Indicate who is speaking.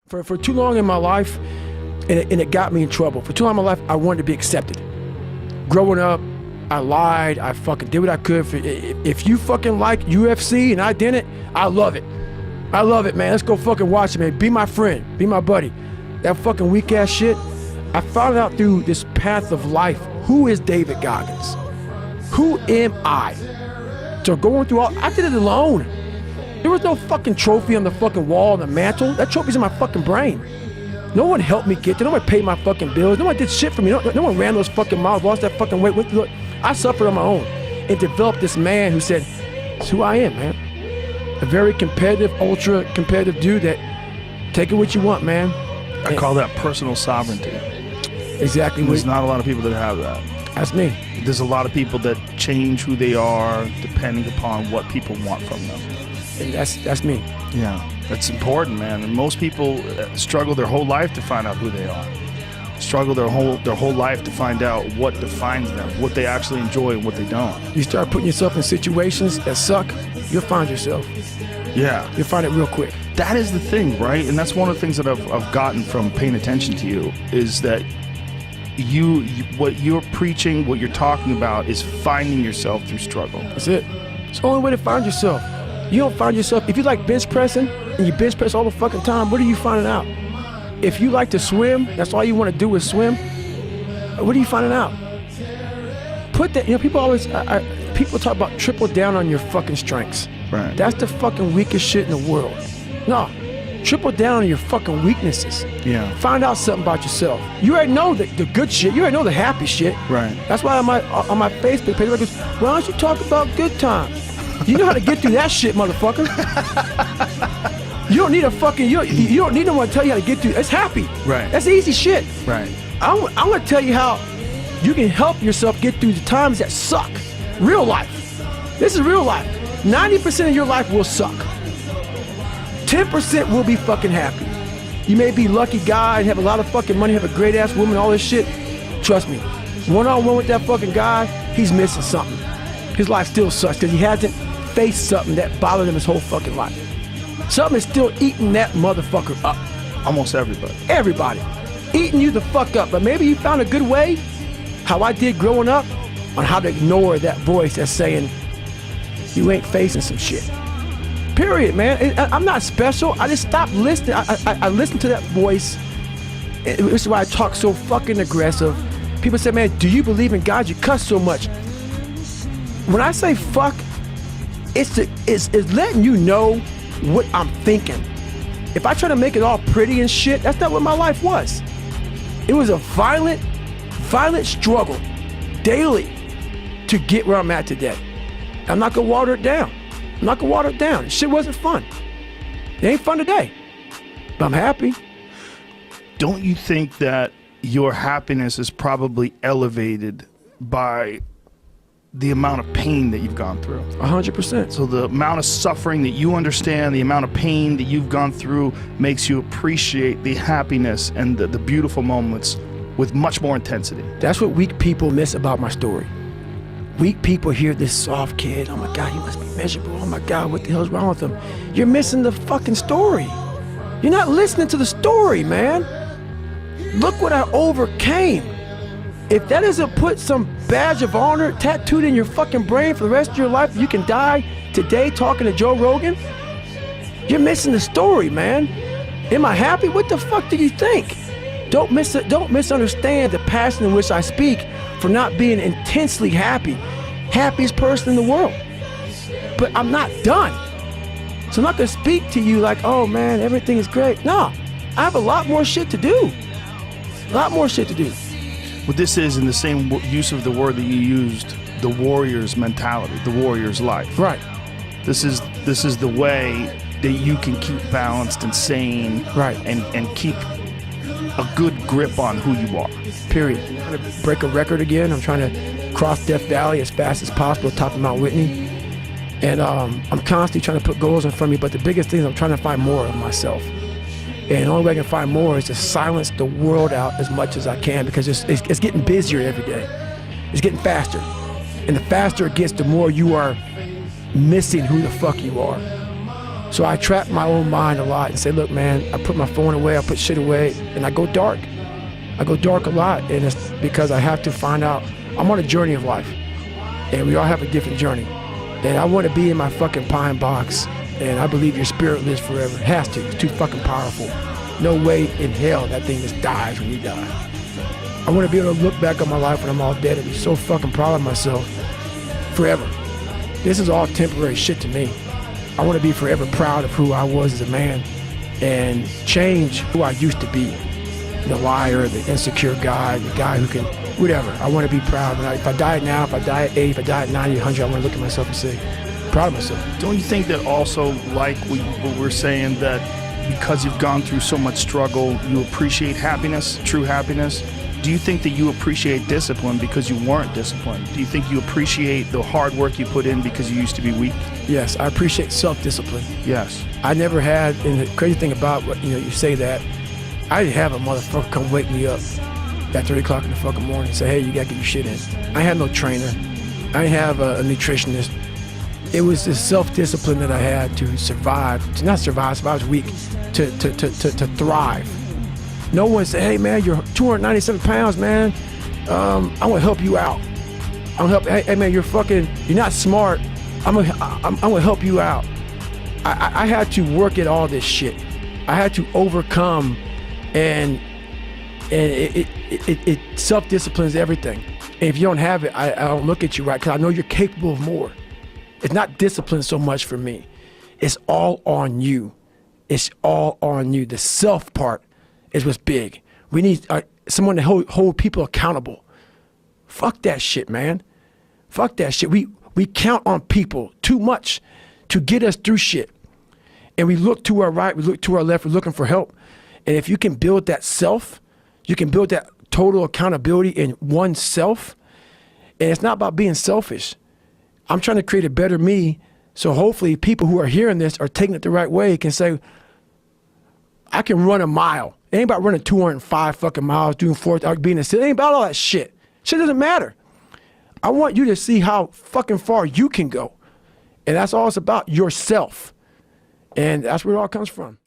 Speaker 1: For too long in my life, and it got me in trouble. For too long in my life, I wanted to be accepted. Growing up, I lied. I fucking did what I could. If you fucking like UFC and I didn't, I love it. I love it, man. Let's go fucking watch it, man. Be my friend. Be my buddy. That fucking weak ass shit. I found out through this path of life, who is David Gogggins? Who am I? So going through all, I did it alone. There was no fucking trophy on the fucking wall on the mantle. That trophy's in my fucking brain. No one helped me get there. No one paid my fucking bills. No one did shit for me. No one ran those fucking miles, lost that fucking weight, went through it. I suffered on my own and developed this man who said, it's who I am, man. A very competitive, ultra competitive dude that take it what you want, man.
Speaker 2: I call that personal sovereignty.
Speaker 1: Exactly.
Speaker 2: There's not a lot of people that have that.
Speaker 1: That's me.
Speaker 2: There's a lot of people that change who they are depending upon what people want from them.
Speaker 1: And that's me.
Speaker 2: Yeah, that's important, man. And most people struggle their whole life to find out who they are. Struggle their whole life to find out what defines them, what they actually enjoy and what they don't.
Speaker 1: You start putting yourself in situations that suck, you'll find yourself.
Speaker 2: Yeah.
Speaker 1: You'll find it real quick.
Speaker 2: That is the thing, right? And that's one of the things that I've gotten from paying attention to you is that you what you're preaching, what you're talking about is finding yourself through struggle.
Speaker 1: That's it. It's the only way to find yourself. You don't find yourself, if you like bench pressing and you bench press all the fucking time, what are you finding out? If you like to swim, that's all you want to do is swim, what are you finding out? Put that, people always, people talk about triple down on your fucking strengths.
Speaker 2: Right.
Speaker 1: That's the fucking weakest shit in the world. No, triple down on your fucking weaknesses.
Speaker 2: Yeah.
Speaker 1: Find out something about yourself. You already know the good shit. You already know the happy shit.
Speaker 2: Right.
Speaker 1: That's why on my Facebook page, I goes, why don't you talk about good times? You know how to get through that shit, motherfucker. You don't need a fucking, you don't need no one to tell you how to get through. It's happy.
Speaker 2: Right.
Speaker 1: That's easy shit.
Speaker 2: Right.
Speaker 1: I'm going to tell you how you can help yourself get through the times that suck. Real life. This is real life. 90% of your life will suck. 10% will be fucking happy. You may be a lucky guy and have a lot of fucking money, have a great ass woman, all this shit. Trust me, one-on-one with that fucking guy, he's missing something. His life still sucks because he hasn't faced something that bothered him his whole fucking life. Something is still eating that motherfucker up.
Speaker 2: Almost everybody.
Speaker 1: Everybody. Eating you the fuck up. But maybe you found a good way, how I did growing up, on how to ignore that voice that's saying, you ain't facing some shit. Period, man. I'm not special. I just stopped listening. I listened to that voice. This is why I talk so fucking aggressive. People say, man, do you believe in God? You cuss so much. When I say fuck, it's letting you know what I'm thinking. If I try to make it all pretty and shit, that's not what my life was. It was a violent struggle daily to get where I'm at today. I'm not gonna water it down. I'm not gonna water it down. Shit wasn't fun. It ain't fun today, but I'm happy.
Speaker 2: Don't you think that your happiness is probably elevated by the amount of pain that you've gone through?
Speaker 1: 100%.
Speaker 2: So the amount of suffering that you understand, the amount of pain that you've gone through makes you appreciate the happiness and the beautiful moments with much more intensity.
Speaker 1: That's what weak people miss about my story. Weak people hear this soft kid, oh my God, he must be miserable. Oh my God, what the hell's wrong with him? You're missing the fucking story. You're not listening to the story, man. Look what I overcame. If that doesn't put some badge of honor tattooed in your fucking brain for the rest of your life, you can die today talking to Joe Rogan, you're missing the story, man. Am I happy? What the fuck do you think? Don't misunderstand the passion in which I speak for not being intensely happy. Happiest person in the world. But I'm not done. So I'm not gonna speak to you like, oh man, everything is great. No, I have a lot more shit to do. A lot more shit to do.
Speaker 2: What this is, in the same use of the word that you used, the warrior's mentality, the warrior's life.
Speaker 1: Right.
Speaker 2: This is the way that you can keep balanced and sane,
Speaker 1: right,
Speaker 2: and keep a good grip on who you are.
Speaker 1: Period. I'm trying to break a record again. I'm trying to cross Death Valley as fast as possible, top of Mount Whitney. And I'm constantly trying to put goals in front of me, but the biggest thing is I'm trying to find more of myself. And the only way I can find more is to silence the world out as much as I can, because it's getting busier every day. It's getting faster. And the faster it gets, the more you are missing who the fuck you are. So I trap my own mind a lot and say, look, man, I put my phone away, I put shit away, and I go dark. I go dark a lot, and it's because I have to find out. I'm on a journey of life, and we all have a different journey. And I want to be in my fucking pine box, and I believe your spirit lives forever. It has to. It's too fucking powerful. No way in hell that thing just dies when you die. I want to be able to look back on my life when I'm all dead and be so fucking proud of myself forever. This is all temporary shit to me. I want to be forever proud of who I was as a man and change who I used to be. The liar, the insecure guy, the guy who can, whatever. I want to be proud. If I die now, if I die at 80, if I die at 90, 100, I want to look at myself and say, proud of myself.
Speaker 2: Don't you think that also, like what we're saying, that because you've gone through so much struggle, you appreciate happiness, true happiness? Do you think that you appreciate discipline because you weren't disciplined? Do you think you appreciate the hard work you put in because you used to be weak?
Speaker 1: Yes, I appreciate self-discipline.
Speaker 2: Yes.
Speaker 1: I never had, and the crazy thing about what, you say that, I didn't have a motherfucker come wake me up at 3 o'clock in the fucking morning and say, hey, you gotta get your shit in. I had no trainer. I didn't have a nutritionist. It was this self-discipline that I had to survive, to not survive, I was weak, to thrive. No one said, hey man, you're 297 pounds, man. I'm gonna help you out. I'm gonna help, hey man, you're not smart. I'm gonna help you out. I had to work at all this shit. I had to overcome, and it self-disciplines everything. And if you don't have it, I don't look at you right, because I know you're capable of more. It's not discipline so much for me. It's all on you. It's all on you. The self part is what's big. We need someone to hold people accountable. Fuck that shit, man. Fuck that shit. We count on people too much to get us through shit. And we look to our right, we look to our left, we're looking for help. And if you can build that self, you can build that total accountability in oneself. And it's not about being selfish. I'm trying to create a better me, so hopefully people who are hearing this are taking it the right way, can say, I can run a mile. It ain't about running 205 fucking miles, doing 4th, being a city. It ain't about all that shit. Shit doesn't matter. I want you to see how fucking far you can go. And that's all it's about, yourself. And that's where it all comes from.